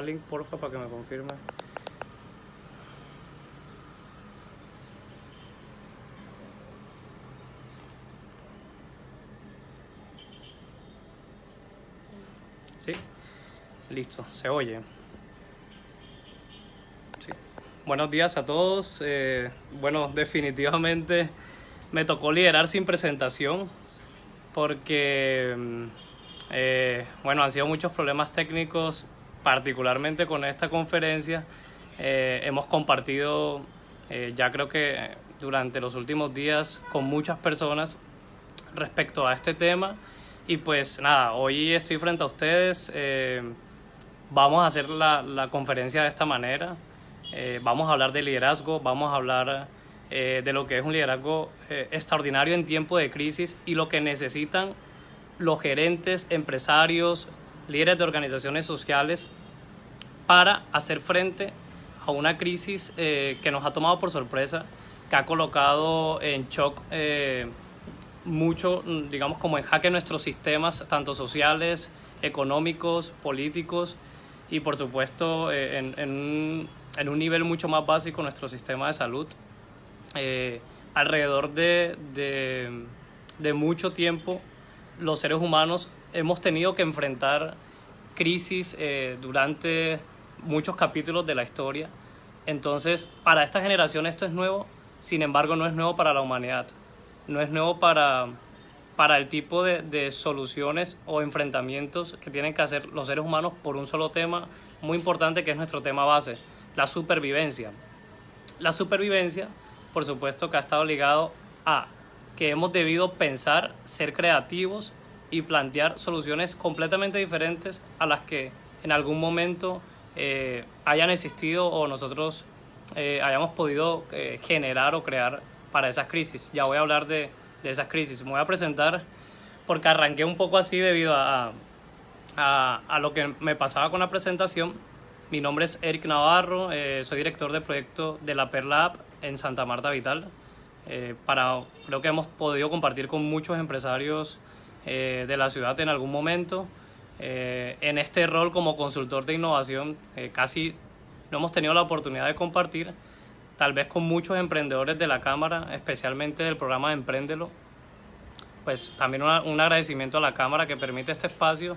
Link, porfa, para que me confirme. Sí, listo, se oye. Sí. Buenos días a todos. Bueno, definitivamente me tocó liderar sin presentación porque, bueno, han sido muchos problemas técnicos, particularmente con esta conferencia. Hemos compartido, ya creo que durante los últimos días, con muchas personas respecto a este tema. Y pues nada, hoy estoy frente a ustedes. Vamos a hacer la conferencia de esta manera. Vamos a hablar de liderazgo, vamos a hablar de lo que es un liderazgo extraordinario en tiempo de crisis y lo que necesitan los gerentes, empresarios, líderes de organizaciones sociales para hacer frente a una crisis que nos ha tomado por sorpresa, que ha colocado en shock mucho, digamos, como en jaque nuestros sistemas, tanto sociales, económicos, políticos y por supuesto en un nivel mucho más básico nuestro sistema de salud. Alrededor de mucho tiempo los seres humanos hemos tenido que enfrentar crisis durante muchos capítulos de la historia. Entonces, para esta generación esto es nuevo, sin embargo no es nuevo para la humanidad. No es nuevo para el tipo de soluciones o enfrentamientos que tienen que hacer los seres humanos por un solo tema muy importante, que es nuestro tema base, la supervivencia. La supervivencia, por supuesto, que ha estado ligado a que hemos debido pensar, ser creativos y plantear soluciones completamente diferentes a las que en algún momento hayan existido o nosotros hayamos podido generar o crear para esas crisis. Ya voy a hablar de esas crisis. Me voy a presentar porque arranqué un poco así debido a lo que me pasaba con la presentación. Mi nombre es Eric Navarro, soy director de proyecto de la Perla App en Santa Marta Vital. Creo que hemos podido compartir con muchos empresarios de la ciudad en algún momento. En este rol como consultor de innovación casi no hemos tenido la oportunidad de compartir, tal vez con muchos emprendedores de la Cámara, especialmente del programa de Empréndelo. Pues también un agradecimiento a la Cámara que permite este espacio.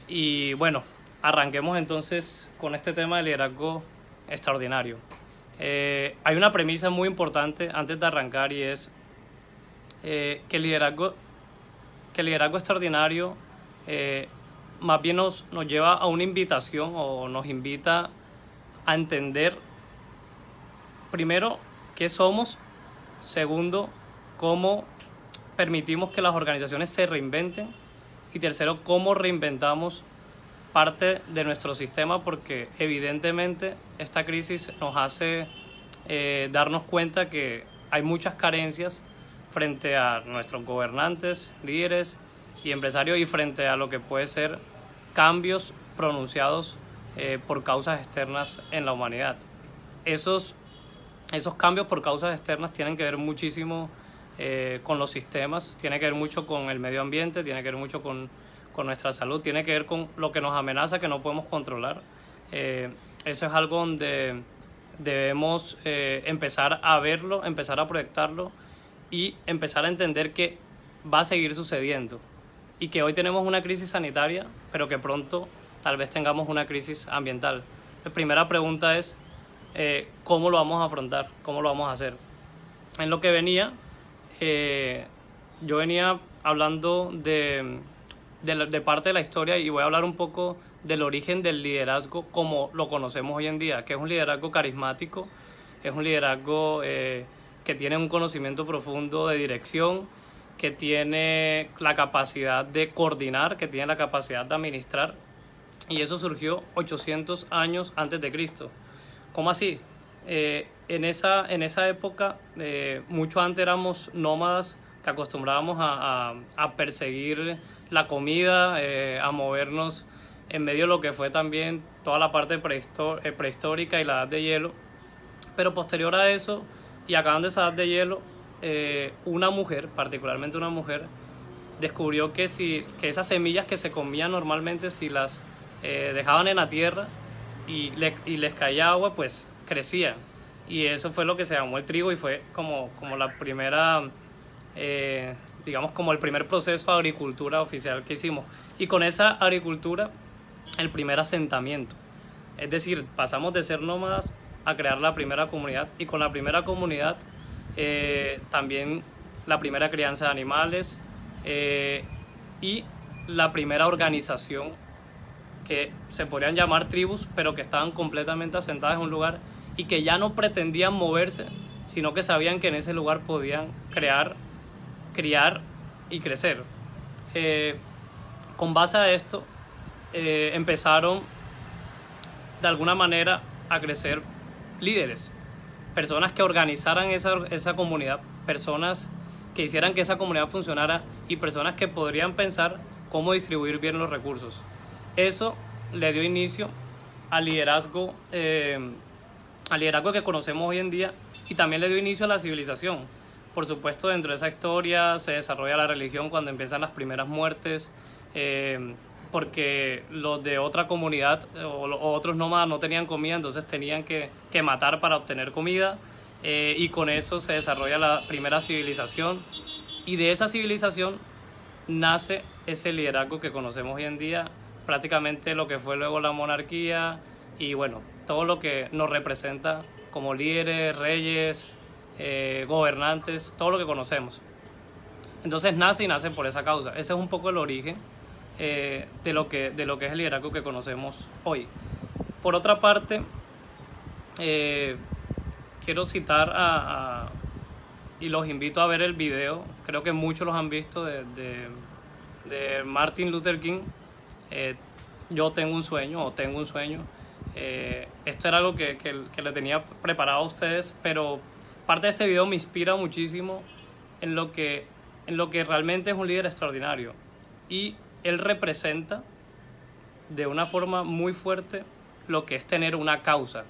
Y bueno, arranquemos entonces con este tema de liderazgo extraordinario. Hay una premisa muy importante antes de arrancar y es que el liderazgo extraordinario más bien nos lleva a una invitación o nos invita a entender primero qué somos, segundo cómo permitimos que las organizaciones se reinventen y tercero cómo reinventamos parte de nuestro sistema, porque evidentemente esta crisis nos hace darnos cuenta que hay muchas carencias frente a nuestros gobernantes, líderes y empresarios y frente a lo que puede ser cambios pronunciados por causas externas en la humanidad. Esos cambios por causas externas tienen que ver muchísimo con los sistemas, tiene que ver mucho con el medio ambiente, tiene que ver mucho con nuestra salud, tiene que ver con lo que nos amenaza, que no podemos controlar. Eso es algo donde debemos empezar a verlo, empezar a proyectarlo y empezar a entender que va a seguir sucediendo y que hoy tenemos una crisis sanitaria, pero que pronto tal vez tengamos una crisis ambiental. La primera pregunta es ¿cómo lo vamos a afrontar? ¿Cómo lo vamos a hacer? En lo que venía, yo venía hablando de parte de la historia y voy a hablar un poco del origen del liderazgo como lo conocemos hoy en día, que es un liderazgo carismático, es un liderazgo que tiene un conocimiento profundo de dirección, que tiene la capacidad de coordinar, que tiene la capacidad de administrar, y eso surgió 800 años antes de Cristo. ¿Cómo así? En esa época, mucho antes éramos nómadas que acostumbrábamos a perseguir la comida, a movernos en medio de lo que fue también toda la parte prehistórica y la edad de hielo. Pero posterior a eso, y acabando esa edad de hielo, una mujer, particularmente una mujer, descubrió que esas semillas que se comían normalmente, si las dejaban en la tierra, y les caía agua, pues crecían. Y eso fue lo que se llamó el trigo y fue como la primera, digamos, como el primer proceso de agricultura oficial que hicimos. Y con esa agricultura, el primer asentamiento. Es decir, pasamos de ser nómadas a crear la primera comunidad, y con la primera comunidad también la primera crianza de animales y la primera organización, que se podrían llamar tribus, pero que estaban completamente asentadas en un lugar y que ya no pretendían moverse, sino que sabían que en ese lugar podían criar y crecer. Con base a esto empezaron de alguna manera a crecer líderes, personas que organizaran esa comunidad, personas que hicieran que esa comunidad funcionara y personas que podrían pensar cómo distribuir bien los recursos. Eso le dio inicio al liderazgo que conocemos hoy en día, y también le dio inicio a la civilización. Por supuesto, dentro de esa historia se desarrolla la religión cuando empiezan las primeras muertes, porque los de otra comunidad o otros nómadas no tenían comida, entonces tenían que matar para obtener comida, y con eso se desarrolla la primera civilización, y de esa civilización nace ese liderazgo que conocemos hoy en día, prácticamente lo que fue luego la monarquía y bueno, todo lo que nos representa como líderes, reyes, gobernantes, todo lo que conocemos. Entonces nace por esa causa. Ese es un poco el origen de lo que es el liderazgo que conocemos hoy. Por otra parte, quiero citar y los invito a ver el video, creo que muchos los han visto, de Martin Luther King. Yo tengo un sueño, esto era algo que le tenía preparado a ustedes, pero parte de este video me inspira muchísimo en lo que realmente es un líder extraordinario, y él representa de una forma muy fuerte lo que es tener una causa.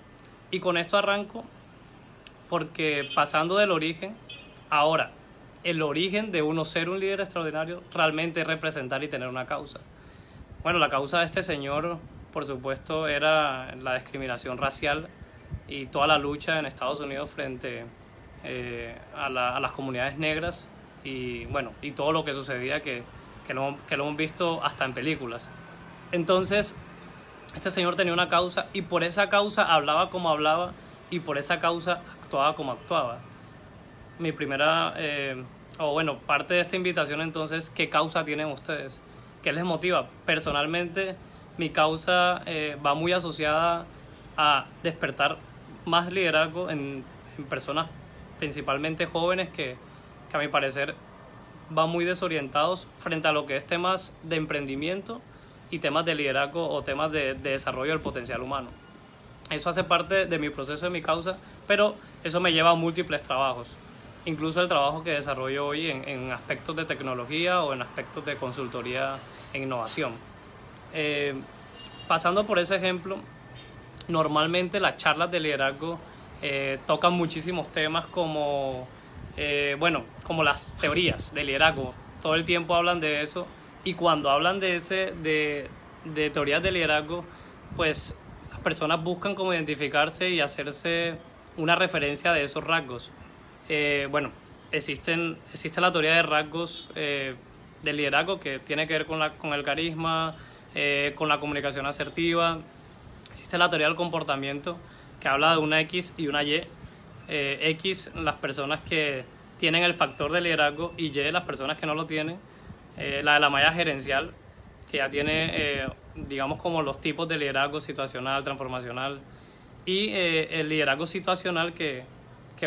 Y con esto arranco porque, pasando del origen, ahora el origen de uno ser un líder extraordinario realmente es representar y tener una causa. Bueno, la causa de este señor, por supuesto, era la discriminación racial y toda la lucha en Estados Unidos frente a las comunidades negras, y bueno, y todo lo que sucedía que lo hemos visto hasta en películas. Entonces, este señor tenía una causa, y por esa causa hablaba como hablaba, y por esa causa actuaba como actuaba. Mi primera, parte de esta invitación entonces, ¿qué causa tienen ustedes? ¿Qué les motiva? Personalmente, mi causa va muy asociada a despertar más liderazgo en personas, principalmente jóvenes, que a mi parecer van muy desorientados frente a lo que es temas de emprendimiento y temas de liderazgo o temas de desarrollo del potencial humano. Eso hace parte de mi proceso, de mi causa, pero eso me lleva a múltiples trabajos. Incluso el trabajo que desarrollo hoy en aspectos de tecnología o en aspectos de consultoría en innovación. Pasando por ese ejemplo, normalmente las charlas de liderazgo tocan muchísimos temas como las teorías de liderazgo. Todo el tiempo hablan de eso, y cuando hablan de teorías de liderazgo, pues las personas buscan como identificarse y hacerse una referencia de esos rasgos. Existe la teoría de rasgos del liderazgo, que tiene que ver con el carisma, con la comunicación asertiva. Existe la teoría del comportamiento, que habla de una X y una Y. X, las personas que tienen el factor de liderazgo, y Y, las personas que no lo tienen. La de la malla gerencial, que ya tiene, digamos, como los tipos de liderazgo: situacional, transformacional, y el liderazgo situacional, que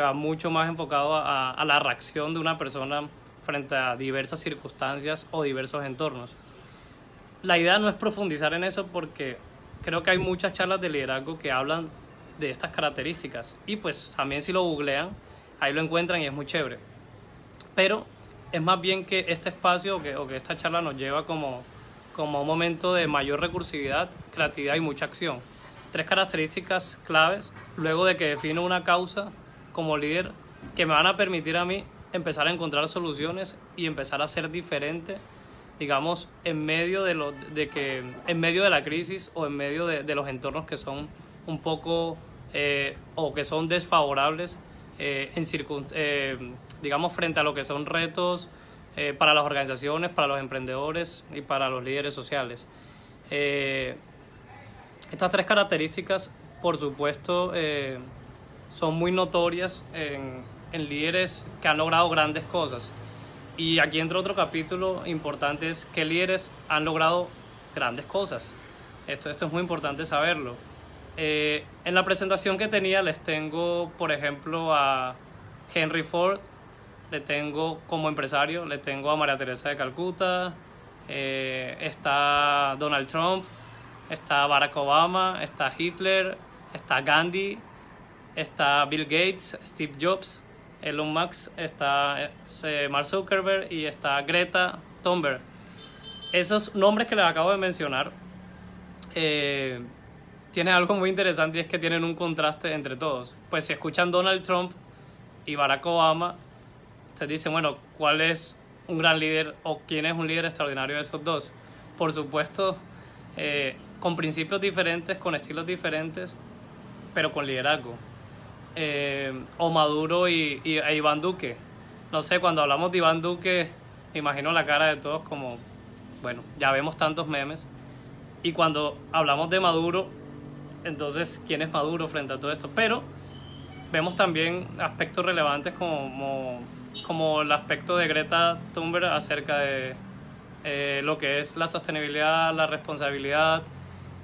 va mucho más enfocado a la reacción de una persona frente a diversas circunstancias o diversos entornos. La idea no es profundizar en eso, porque creo que hay muchas charlas de liderazgo que hablan de estas características, y pues también, si lo googlean, ahí lo encuentran y es muy chévere. Pero es más bien que este espacio o que esta charla nos lleva como un momento de mayor recursividad, creatividad y mucha acción. 3 características claves luego de que defino una causa como líder, que me van a permitir a mí empezar a encontrar soluciones y empezar a ser diferente digamos, en medio en medio de la crisis o en medio de los entornos que son un poco o que son desfavorables, digamos, frente a lo que son retos para las organizaciones, para los emprendedores y para los líderes sociales. Estas tres características, por supuesto, son muy notorias en líderes que han logrado grandes cosas. Y aquí entra otro capítulo importante, es que líderes han logrado grandes cosas. Esto es muy importante saberlo. En la presentación que tenía les tengo, por ejemplo, a Henry Ford, le tengo como empresario, le tengo a María Teresa de Calcuta, está Donald Trump, está Barack Obama, está Hitler, está Gandhi, está Bill Gates, Steve Jobs, Elon Musk, está Mark Zuckerberg y está Greta Thunberg. Esos nombres que les acabo de mencionar tienen algo muy interesante, y es que tienen un contraste entre todos. Pues si escuchan Donald Trump y Barack Obama, se dicen, bueno, ¿cuál es un gran líder o quién es un líder extraordinario de esos dos? Por supuesto, con principios diferentes, con estilos diferentes, pero con liderazgo. O Maduro e Iván Duque. No sé, cuando hablamos de Iván Duque, me imagino la cara de todos como, bueno, ya vemos tantos memes. Y cuando hablamos de Maduro, entonces, ¿quién es Maduro frente a todo esto? Pero vemos también aspectos relevantes como el aspecto de Greta Thunberg acerca de lo que es la sostenibilidad, la responsabilidad,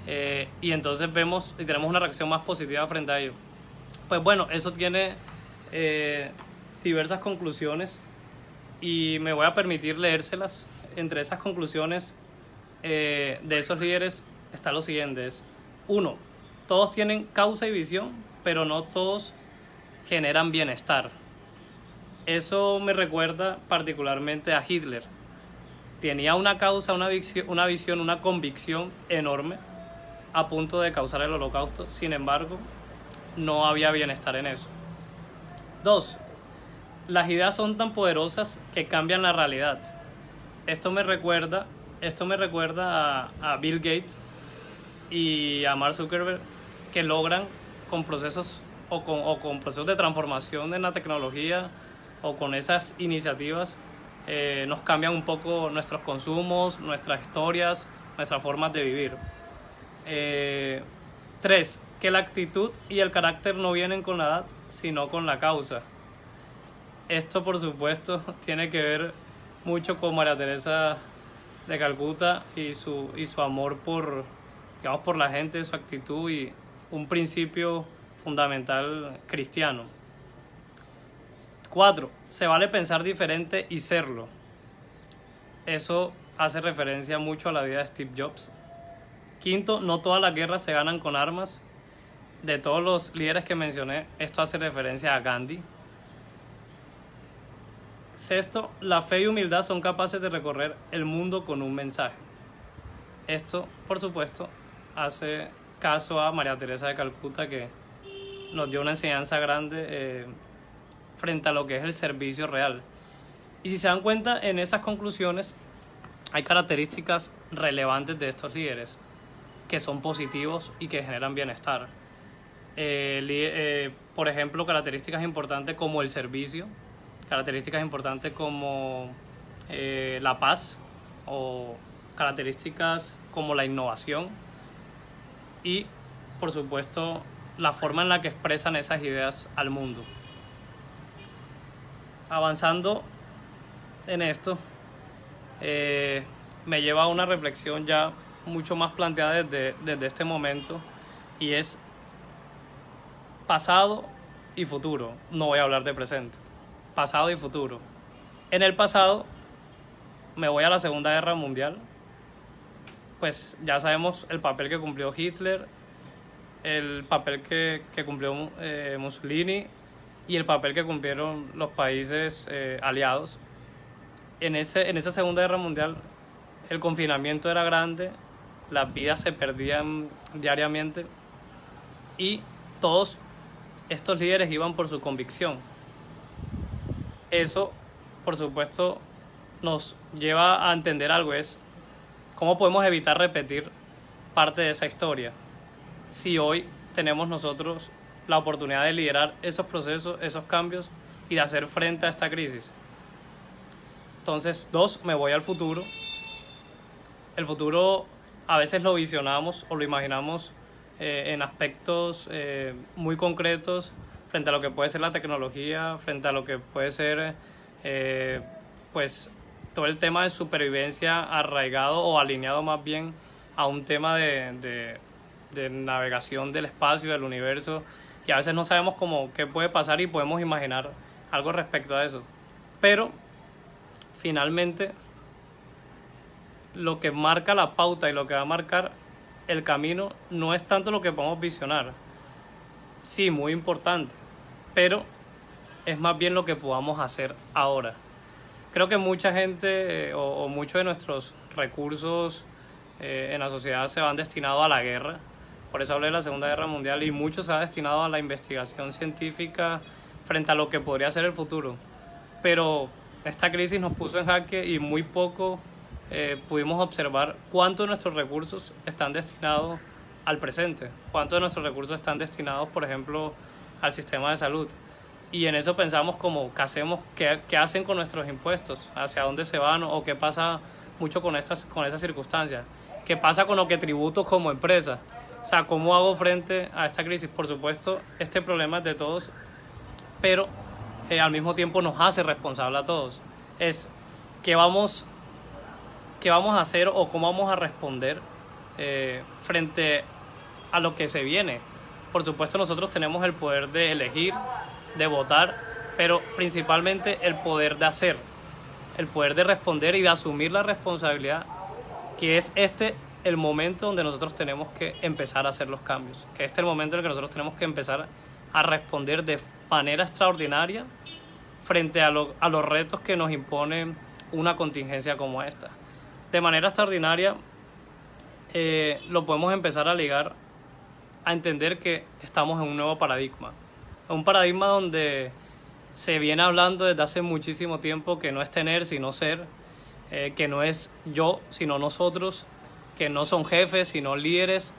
y entonces vemos y tenemos una reacción más positiva frente a ello. Pues bueno, eso tiene diversas conclusiones y me voy a permitir leérselas. Entre esas conclusiones de esos líderes está lo siguiente: 1. Todos tienen causa y visión, pero no todos generan bienestar. Eso me recuerda particularmente a Hitler. Tenía una causa, una visión, una convicción enorme a punto de causar el holocausto. Sin embargo, no había bienestar en eso. 2. Las ideas son tan poderosas que cambian la realidad. Esto me recuerda a Bill Gates y a Mark Zuckerberg, que logran con procesos con procesos de transformación en la tecnología o con esas iniciativas nos cambian un poco nuestros consumos, nuestras historias, nuestras formas de vivir. 3. Que la actitud y el carácter no vienen con la edad, sino con la causa. Esto, por supuesto, tiene que ver mucho con María Teresa de Calcuta y su amor por la gente, su actitud y un principio fundamental cristiano. 4. Se vale pensar diferente y serlo. Eso hace referencia mucho a la vida de Steve Jobs. 5. No todas las guerras se ganan con armas. De todos los líderes que mencioné, esto hace referencia a Gandhi. 6. La fe y humildad son capaces de recorrer el mundo con un mensaje. Esto, por supuesto, hace caso a María Teresa de Calcuta, que nos dio una enseñanza grande frente a lo que es el servicio real. Y si se dan cuenta, en esas conclusiones hay características relevantes de estos líderes que son positivos y que generan bienestar. Por ejemplo, características importantes como el servicio, características importantes como la paz, o características como la innovación y, por supuesto, la forma en la que expresan esas ideas al mundo. Avanzando en esto, me lleva a una reflexión ya mucho más planteada desde este momento, y es pasado y futuro. No voy a hablar de presente, pasado y futuro. En el pasado me voy a la Segunda Guerra Mundial. Pues ya sabemos el papel que cumplió Hitler, el papel que cumplió Mussolini y el papel que cumplieron los países aliados. En esa Segunda Guerra Mundial el confinamiento era grande, las vidas se perdían diariamente y todos estos líderes iban por su convicción. Eso, por supuesto, nos lleva a entender algo, es cómo podemos evitar repetir parte de esa historia si hoy tenemos nosotros la oportunidad de liderar esos procesos, esos cambios y de hacer frente a esta crisis. Entonces, 2, me voy al futuro. El futuro a veces lo visionamos o lo imaginamos en aspectos muy concretos frente a lo que puede ser la tecnología, frente a lo que puede ser pues todo el tema de supervivencia arraigado o alineado más bien a un tema de navegación del espacio, del universo, y a veces no sabemos cómo qué puede pasar y podemos imaginar algo respecto a eso. Pero finalmente lo que marca la pauta y lo que va a marcar el camino no es tanto lo que podemos visionar, sí, muy importante, pero es más bien lo que podamos hacer ahora. Creo que mucha gente o muchos de nuestros recursos en la sociedad se van destinados a la guerra. Por eso hablé de la Segunda Guerra Mundial, y mucho se ha destinado a la investigación científica frente a lo que podría ser el futuro. Pero esta crisis nos puso en jaque y muy poco pudimos observar cuántos de nuestros recursos están destinados al presente, cuántos de nuestros recursos están destinados, por ejemplo, al sistema de salud. Y en eso pensamos como, ¿qué hacemos? ¿Qué hacen con nuestros impuestos? ¿Hacia dónde se van? ¿O qué pasa mucho con esas circunstancias? ¿Qué pasa con lo que tributo como empresa? O sea, ¿cómo hago frente a esta crisis? Por supuesto, este problema es de todos, pero al mismo tiempo nos hace responsable a todos. Es qué vamos a hacer o cómo vamos a responder frente a lo que se viene. Por supuesto, nosotros tenemos el poder de elegir, de votar, pero principalmente el poder de hacer, el poder de responder y de asumir la responsabilidad, que es el momento donde nosotros tenemos que empezar a hacer los cambios, que es el momento en el que nosotros tenemos que empezar a responder de manera extraordinaria frente a los retos que nos impone una contingencia como esta. De manera extraordinaria lo podemos empezar a ligar a entender que estamos en un nuevo paradigma. Un paradigma donde se viene hablando desde hace muchísimo tiempo que no es tener sino ser, que no es yo sino nosotros, que no son jefes sino líderes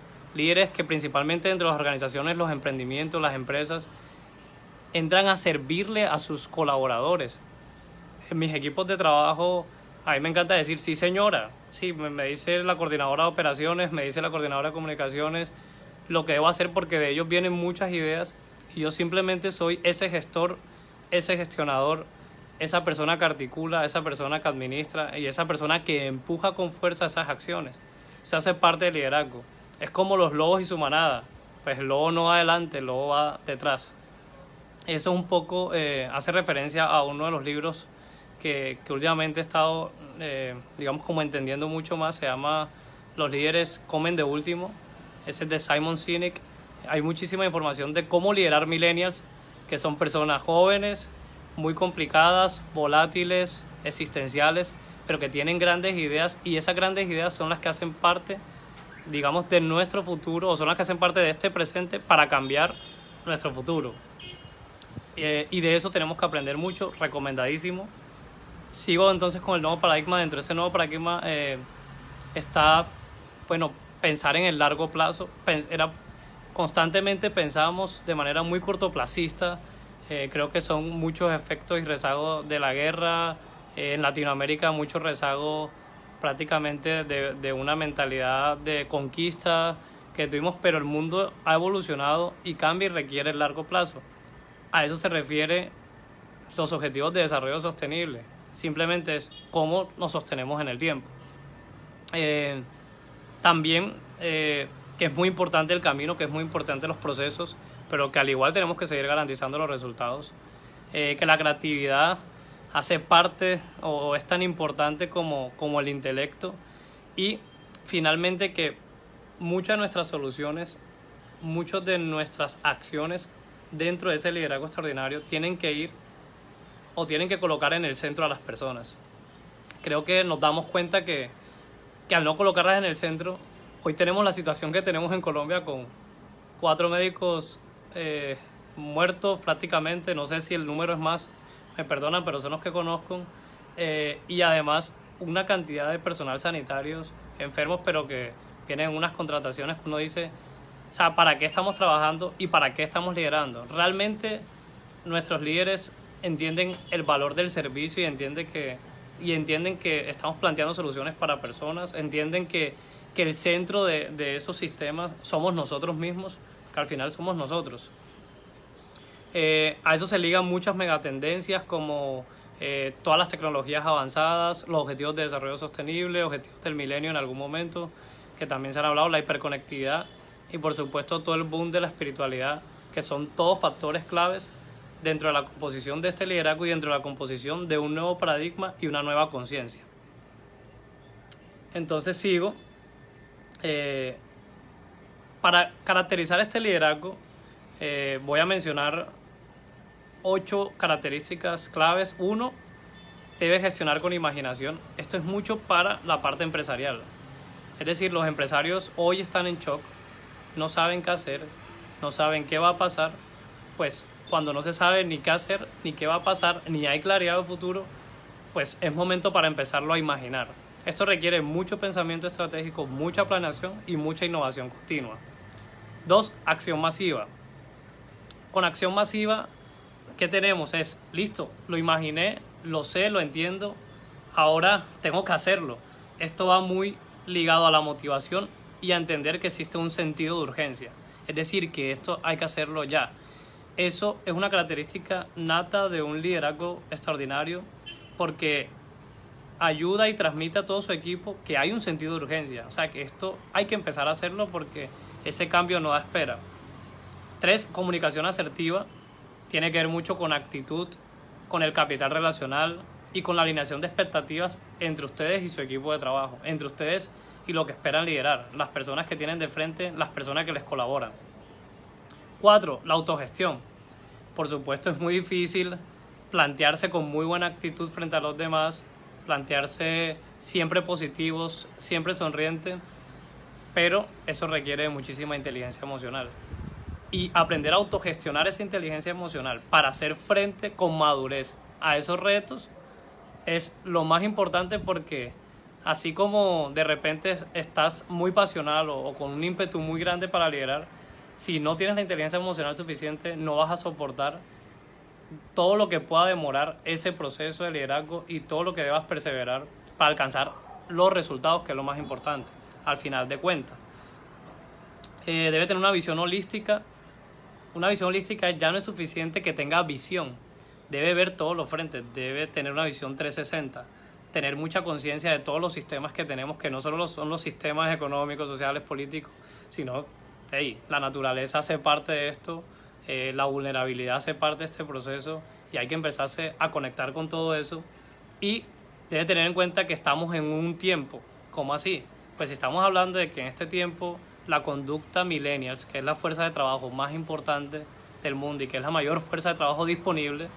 que principalmente dentro de las organizaciones, los emprendimientos, las empresas, entran a servirle a sus colaboradores. En mis equipos de trabajo, a mí me encanta decir, sí señora, sí, me dice la coordinadora de operaciones, me dice la coordinadora de comunicaciones, lo que debo hacer, porque de ellos vienen muchas ideas y yo simplemente soy ese gestor, ese gestionador, esa persona que articula, esa persona que administra y esa persona que empuja con fuerza esas acciones. Se hace parte del liderazgo. Es como los lobos y su manada. Pues el lobo no va adelante, el lobo va detrás. Eso un poco hace referencia a uno de los libros que últimamente he estado, digamos, como entendiendo mucho más. Se llama Los líderes comen de último. Ese es de Simon Sinek. Hay muchísima información de cómo liderar millennials, que son personas jóvenes, muy complicadas, volátiles, existenciales, pero que tienen grandes ideas, y esas grandes ideas son las que hacen parte, digamos, de nuestro futuro, o son las que hacen parte de este presente para cambiar nuestro futuro. Y de eso tenemos que aprender mucho, recomendadísimo. Sigo entonces con el nuevo paradigma. Dentro de ese nuevo paradigma está, bueno, pensar en el largo plazo. Constantemente pensábamos de manera muy cortoplacista. Creo que son muchos efectos y rezagos de la guerra. En Latinoamérica mucho rezago prácticamente de una mentalidad de conquista que tuvimos, pero el mundo ha evolucionado y cambia y requiere el largo plazo. A eso se refiere los objetivos de desarrollo sostenible. Simplemente es cómo nos sostenemos en el tiempo. También que es muy importante el camino, que es muy importante los procesos, pero que al igual tenemos que seguir garantizando los resultados. Que la creatividad hace parte o es tan importante como el intelecto. Y finalmente que muchas de nuestras soluciones, muchas de nuestras acciones dentro de ese liderazgo extraordinario tienen que colocar en el centro a las personas. Creo que nos damos cuenta que al no colocarlas en el centro, hoy tenemos la situación que tenemos en Colombia con 4 médicos muertos prácticamente. No sé si el número es más, me perdonan, pero son los que conozco, y además una cantidad de personal sanitarios enfermos, pero que vienen unas contrataciones que uno dice, o sea, ¿para qué estamos trabajando y para qué estamos liderando? Realmente nuestros líderes entienden el valor del servicio y entienden que estamos planteando soluciones para personas, entienden que el centro de esos sistemas somos nosotros mismos, que al final somos nosotros. A eso se ligan muchas megatendencias como todas las tecnologías avanzadas, los objetivos de desarrollo sostenible, objetivos del milenio en algún momento, que también se han hablado, la hiperconectividad y por supuesto todo el boom de la espiritualidad, que son todos factores claves dentro de la composición de este liderazgo y dentro de la composición de un nuevo paradigma y una nueva conciencia. Entonces sigo. Para caracterizar este liderazgo, voy a mencionar 8 características claves. 1, debe gestionar con imaginación. Esto es mucho para la parte empresarial. Es decir, los empresarios hoy están en shock, no saben qué hacer, no saben qué va a pasar. Pues cuando no se sabe ni qué hacer, ni qué va a pasar, ni hay claridad del futuro, pues es momento para empezarlo a imaginar. Esto requiere mucho pensamiento estratégico, mucha planeación y mucha innovación continua. 2, acción masiva. Con acción masiva, ¿qué tenemos? Es, listo, lo imaginé, lo sé, lo entiendo, ahora tengo que hacerlo. Esto va muy ligado a la motivación y a entender que existe un sentido de urgencia. Es decir, que esto hay que hacerlo ya. Eso es una característica nata de un liderazgo extraordinario porque ayuda y transmite a todo su equipo que hay un sentido de urgencia. O sea, que esto hay que empezar a hacerlo porque ese cambio no da espera. 3, comunicación asertiva. Tiene que ver mucho con actitud, con el capital relacional y con la alineación de expectativas entre ustedes y su equipo de trabajo, entre ustedes y lo que esperan liderar, las personas que tienen de frente, las personas que les colaboran. 4, la autogestión. Por supuesto es muy difícil plantearse con muy buena actitud frente a los demás, plantearse siempre positivos, siempre sonriente, pero eso requiere muchísima inteligencia emocional. Y aprender a autogestionar esa inteligencia emocional para hacer frente con madurez a esos retos es lo más importante porque así como de repente estás muy pasional o con un ímpetu muy grande para liderar, si no tienes la inteligencia emocional suficiente no vas a soportar todo lo que pueda demorar ese proceso de liderazgo y todo lo que debas perseverar para alcanzar los resultados, que es lo más importante al final de cuentas. Debe tener una visión holística. Una visión holística ya no es suficiente que tenga visión, debe ver todos los frentes, debe tener una visión 360, tener mucha conciencia de todos los sistemas que tenemos, que no solo son los sistemas económicos, sociales, políticos, sino la naturaleza hace parte de esto, la vulnerabilidad hace parte de este proceso y hay que empezarse a conectar con todo eso y debe tener en cuenta que estamos en un tiempo. ¿Cómo así? Pues si estamos hablando de que en este tiempo la conducta millennials, que es la fuerza de trabajo más importante del mundo y que es la mayor fuerza de trabajo disponible,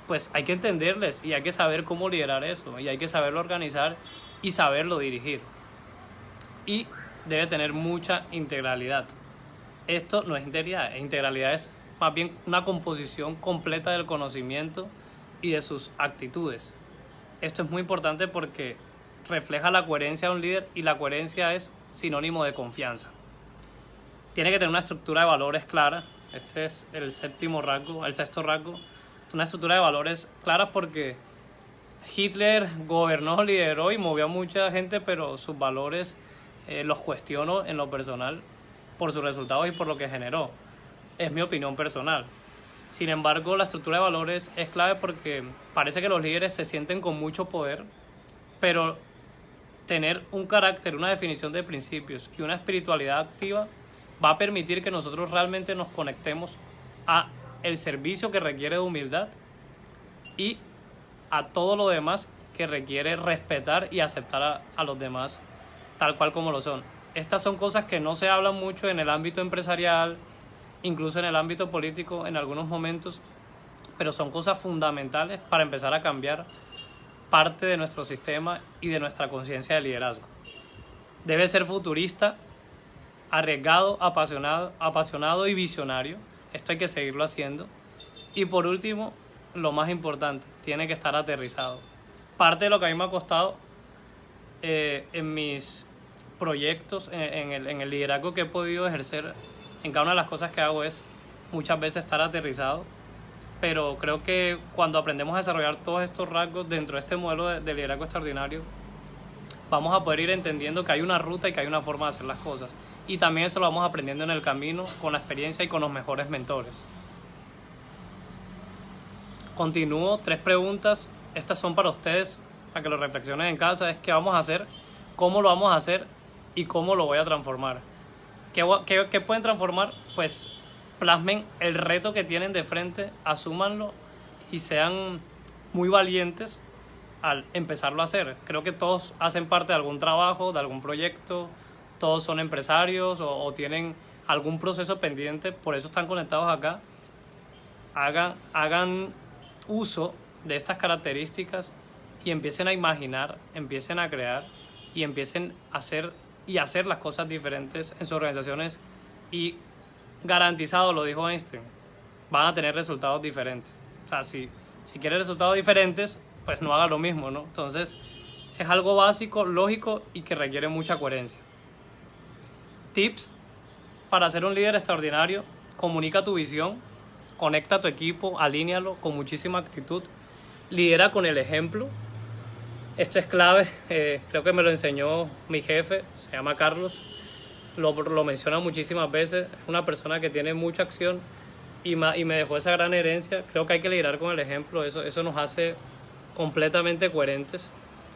pues hay que entenderles y hay que saber cómo liderar eso y hay que saberlo organizar y saberlo dirigir. Y debe tener mucha integralidad. Esto no es integralidad es más bien una composición completa del conocimiento y de sus actitudes. Esto es muy importante porque refleja la coherencia de un líder y la coherencia es sinónimo de confianza. Tiene que tener una estructura de valores clara. Este es el sexto rasgo. Una estructura de valores clara porque Hitler gobernó, lideró y movió a mucha gente, pero sus valores los cuestiono en lo personal por sus resultados y por lo que generó. Es mi opinión personal. Sin embargo, la estructura de valores es clave porque parece que los líderes se sienten con mucho poder, pero tener un carácter, una definición de principios y una espiritualidad activa va a permitir que nosotros realmente nos conectemos a el servicio que requiere de humildad y a todo lo demás que requiere respetar y aceptar a los demás tal cual como lo son. Estas son cosas que no se hablan mucho en el ámbito empresarial, incluso en el ámbito político en algunos momentos, pero son cosas fundamentales para empezar a cambiar parte de nuestro sistema y de nuestra conciencia de liderazgo. Debe ser futurista, arriesgado, apasionado y visionario. Esto hay que seguirlo haciendo. Y por último, lo más importante, tiene que estar aterrizado. parte de lo que a mí me ha costado en mis proyectos, en el liderazgo que he podido ejercer en cada una de las cosas que hago, es muchas veces estar aterrizado, pero creo que cuando aprendemos a desarrollar todos estos rasgos dentro de este modelo de liderazgo extraordinario, vamos a poder ir entendiendo que hay una ruta y que hay una forma de hacer las cosas, y también eso lo vamos aprendiendo en el camino con la experiencia y con los mejores mentores. Continúo, 3 preguntas, estas son para ustedes, para que lo reflexionen en casa. Es qué vamos a hacer, cómo lo vamos a hacer y cómo lo voy a transformar. ¿Qué pueden transformar? Pues plasmen el reto que tienen de frente, asúmanlo y sean muy valientes al empezarlo a hacer. Creo que todos hacen parte de algún trabajo, de algún proyecto, todos son empresarios o tienen algún proceso pendiente, por eso están conectados acá. Hagan uso de estas características y empiecen a imaginar, empiecen a crear y empiecen a hacer las cosas diferentes en sus organizaciones, y garantizado, lo dijo Einstein, van a tener resultados diferentes. O sea, si quieren resultados diferentes, pues no haga lo mismo, ¿no? Entonces es algo básico, lógico y que requiere mucha coherencia. Tips para ser un líder extraordinario: comunica tu visión, conecta a tu equipo, alínealo con muchísima actitud, lidera con el ejemplo. Esto es clave, creo que me lo enseñó mi jefe, se llama Carlos, lo menciona muchísimas veces, es una persona que tiene mucha acción y me dejó esa gran herencia. Creo que hay que liderar con el ejemplo, eso nos hace completamente coherentes.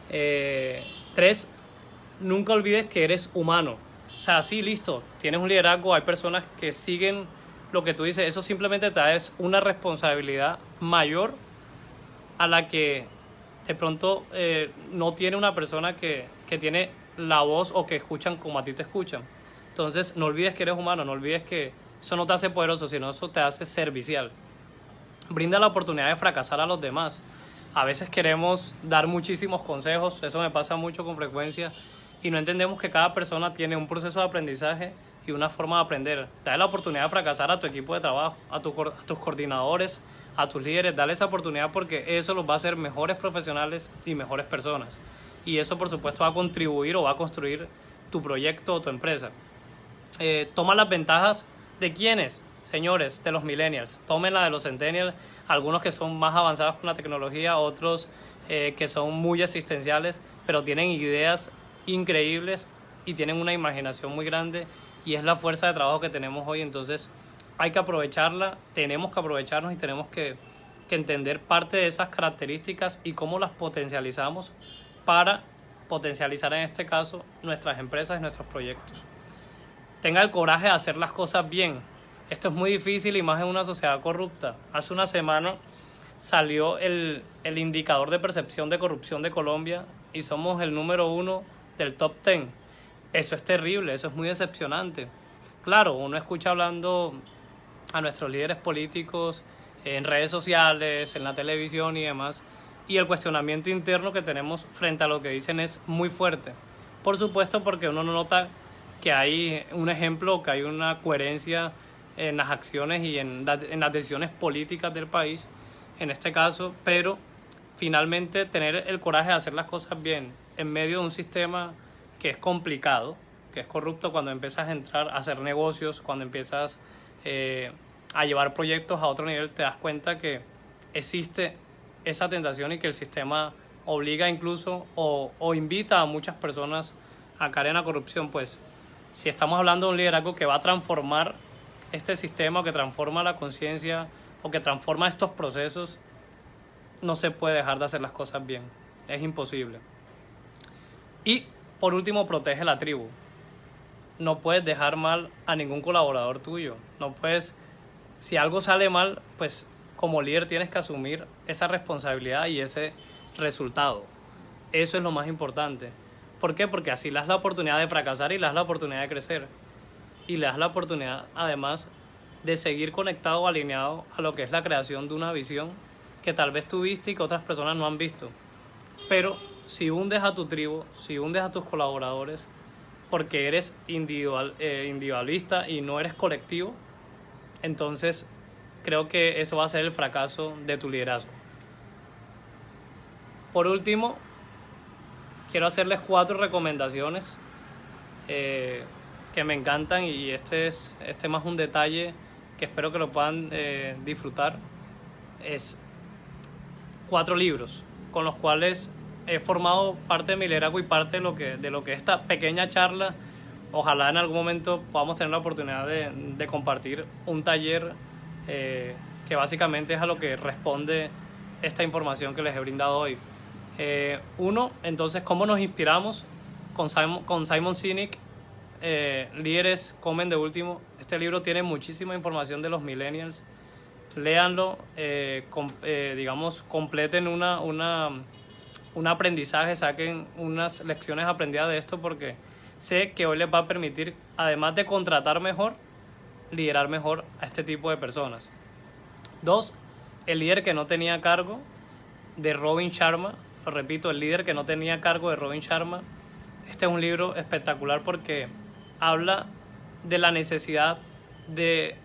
3, nunca olvides que eres humano. O sea, sí, listo, tienes un liderazgo, hay personas que siguen lo que tú dices, eso simplemente te da una responsabilidad mayor a la que de pronto no tiene una persona que tiene la voz o que escuchan como a ti te escuchan. Entonces no olvides que eres humano, no olvides que eso no te hace poderoso, sino eso te hace servicial. Brinda la oportunidad de fracasar a los demás. A veces queremos dar muchísimos consejos, eso me pasa mucho con frecuencia, y no entendemos que cada persona tiene un proceso de aprendizaje y una forma de aprender. Dale la oportunidad de fracasar a tu equipo de trabajo, a tus coordinadores, a tus líderes. Dale esa oportunidad porque eso los va a hacer mejores profesionales y mejores personas. Y eso, por supuesto, va a contribuir o va a construir tu proyecto o tu empresa. Toma las ventajas de ¿quiénes? Señores, de los millennials. Tomen la de los centennials, algunos que son más avanzados con la tecnología, otros que son muy existenciales, pero tienen ideas increíbles y tienen una imaginación muy grande, y es la fuerza de trabajo que tenemos hoy. Entonces hay que aprovecharla, tenemos que aprovecharnos y tenemos que entender parte de esas características y cómo las potencializamos para potencializar, en este caso, nuestras empresas y nuestros proyectos. Tenga el coraje de hacer las cosas bien. Esto es muy difícil y más en una sociedad corrupta. Hace una semana salió el indicador de percepción de corrupción de Colombia y somos el número 1 del top 10. Eso es terrible, eso es muy decepcionante. Claro, uno escucha hablando a nuestros líderes políticos en redes sociales, en la televisión y demás, y el cuestionamiento interno que tenemos frente a lo que dicen es muy fuerte. Por supuesto, porque uno no nota que hay un ejemplo, que hay una coherencia en las acciones y en las decisiones políticas del país, en este caso, pero finalmente tener el coraje de hacer las cosas bien en medio de un sistema que es complicado, que es corrupto. Cuando empiezas a entrar a hacer negocios, cuando empiezas a llevar proyectos a otro nivel, te das cuenta que existe esa tentación y que el sistema obliga incluso o invita a muchas personas a caer en la corrupción. Pues si estamos hablando de un liderazgo que va a transformar este sistema, o que transforma la conciencia, o que transforma estos procesos, no se puede dejar de hacer las cosas bien, es imposible. Y por último, protege la tribu. No puedes dejar mal a ningún colaborador tuyo, no puedes, si algo sale mal, pues como líder tienes que asumir esa responsabilidad y ese resultado. Eso es lo más importante. ¿Por qué? Porque así le das la oportunidad de fracasar y le das la oportunidad de crecer. Y le das la oportunidad, además, de seguir conectado o alineado a lo que es la creación de una visión que tal vez tú viste y que otras personas no han visto. Pero si hundes a tu tribu, si hundes a tus colaboradores, porque eres individualista y no eres colectivo, entonces creo que eso va a ser el fracaso de tu liderazgo. Por último, quiero hacerles 4 recomendaciones que me encantan, y este es más un detalle que espero que lo puedan disfrutar. Es 4 libros con los cuales he formado parte de mi liderazgo y parte de lo que esta pequeña charla, ojalá en algún momento podamos tener la oportunidad de compartir un taller que básicamente es a lo que responde esta información que les he brindado hoy. Uno, entonces, ¿cómo nos inspiramos? Con Simon Sinek, Líderes comen de último. Este libro tiene muchísima información de los millennials. Léanlo, digamos, completen un aprendizaje, saquen unas lecciones aprendidas de esto, porque sé que hoy les va a permitir, además de contratar mejor, liderar mejor a este tipo de personas. 2, El líder que no tenía cargo, de Robin Sharma. Lo repito, El líder que no tenía cargo, de Robin Sharma. Este es un libro espectacular porque habla de la necesidad de,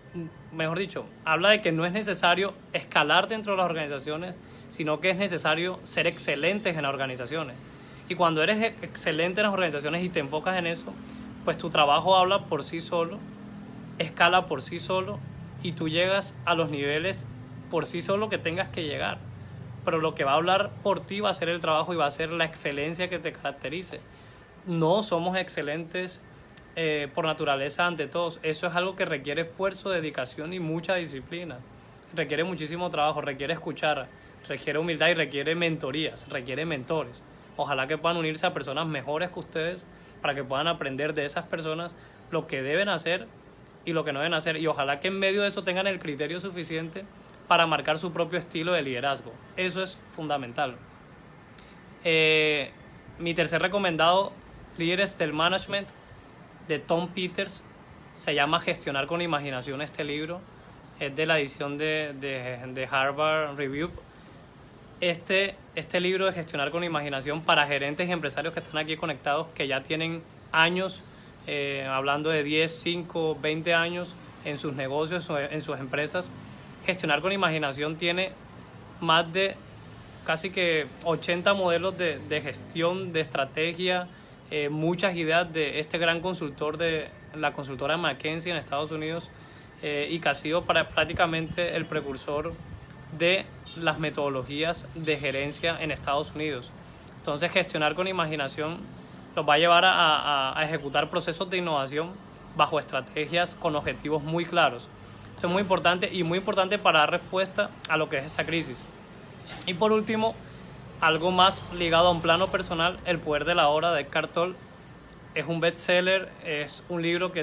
mejor dicho, habla de que no es necesario escalar dentro de las organizaciones, sino que es necesario ser excelentes en las organizaciones. Y cuando eres excelente en las organizaciones y te enfocas en eso, pues tu trabajo habla por sí solo, escala por sí solo, y tú llegas a los niveles por sí solo que tengas que llegar. Pero lo que va a hablar por ti va a ser el trabajo y va a ser la excelencia que te caracterice. No somos excelentes por naturaleza ante todos. Eso es algo que requiere esfuerzo, dedicación y mucha disciplina. Requiere muchísimo trabajo, requiere escuchar, requiere humildad y requiere mentorías, requiere mentores. Ojalá que puedan unirse a personas mejores que ustedes para que puedan aprender de esas personas lo que deben hacer y lo que no deben hacer. Y ojalá que en medio de eso tengan el criterio suficiente para marcar su propio estilo de liderazgo. Eso es fundamental. Mi tercer recomendado, Líderes del Management, de Tom Peters. Se llama Gestionar con Imaginación este libro. Es de la edición de Harvard Review. Este libro de Gestionar con Imaginación, para gerentes y empresarios que están aquí conectados, que ya tienen años, hablando de 10, 5, 20 años en sus negocios, en sus empresas. Gestionar con Imaginación tiene más de casi que 80 modelos de gestión, de estrategia, muchas ideas de este gran consultor de la consultora McKinsey en Estados Unidos, y que ha sido prácticamente el precursor de las metodologías de gerencia en Estados Unidos. Entonces, Gestionar con Imaginación los va a llevar a ejecutar procesos de innovación bajo estrategias con objetivos muy claros. Esto es muy importante, y muy importante para dar respuesta a lo que es esta crisis. Y por último, algo más ligado a un plano personal, El poder de la hora, de Eckhart Tolle. Es un bestseller, es un libro que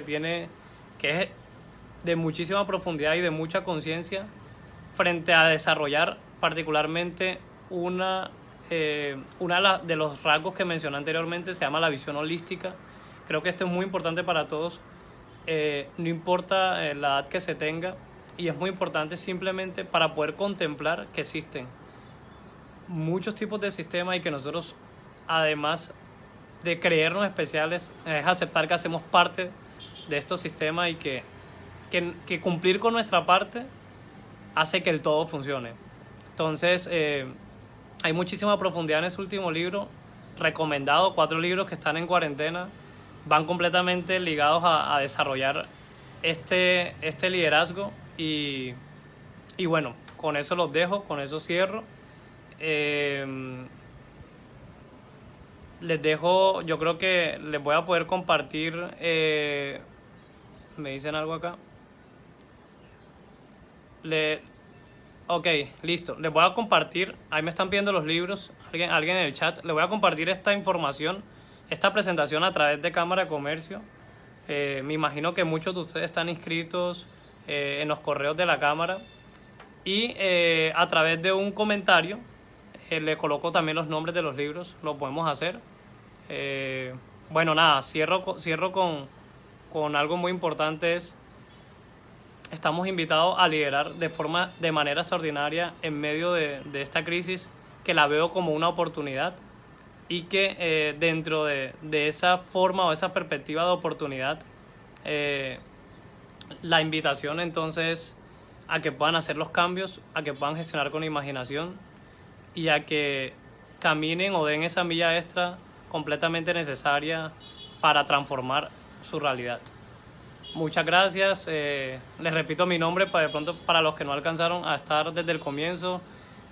es de muchísima profundidad y de mucha conciencia frente a desarrollar particularmente una de los rasgos que mencioné anteriormente. Se llama la visión holística. Creo que esto es muy importante para todos, no importa la edad que se tenga, y es muy importante simplemente para poder contemplar que existen muchos tipos de sistemas y que nosotros, además de creernos especiales, es aceptar que hacemos parte de estos sistemas y que cumplir con nuestra parte hace que el todo funcione. Entonces, hay muchísima profundidad en ese último libro, recomendado. 4 libros que están en cuarentena van completamente ligados a desarrollar este liderazgo, y bueno, con eso los dejo, con eso cierro. Les dejo, yo creo que les voy a poder compartir, me dicen algo acá. Ok, listo. Les voy a compartir, ahí me están pidiendo los libros, alguien en el chat. Les voy a compartir esta información, esta presentación a través de Cámara de Comercio. Me imagino que muchos de ustedes están inscritos en los correos de la Cámara. Y a través de un comentario le coloco también los nombres de los libros, lo podemos hacer. Bueno, nada, cierro con algo muy importante. Estamos invitados a liderar de manera extraordinaria en medio de esta crisis, que la veo como una oportunidad, y que dentro de esa forma o esa perspectiva de oportunidad, la invitación entonces a que puedan hacer los cambios, a que puedan gestionar con imaginación, y a que caminen o den esa milla extra completamente necesaria para transformar su realidad. Muchas gracias. Les repito mi nombre para de pronto para los que no alcanzaron a estar desde el comienzo.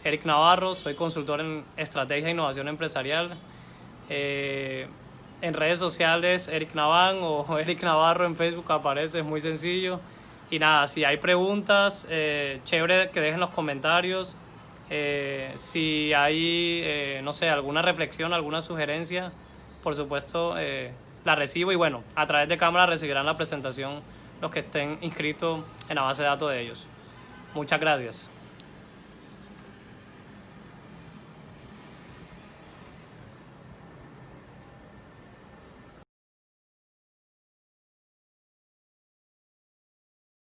Eric Navarro, soy consultor en estrategia e innovación empresarial. En redes sociales Eric Navan o Eric Navarro en Facebook aparece, es muy sencillo. Y nada, si hay preguntas, chévere que dejen los comentarios. Si hay, no sé, alguna reflexión, alguna sugerencia, por supuesto la recibo. Y bueno, a través de cámara recibirán la presentación los que estén inscritos en la base de datos de ellos. Muchas gracias.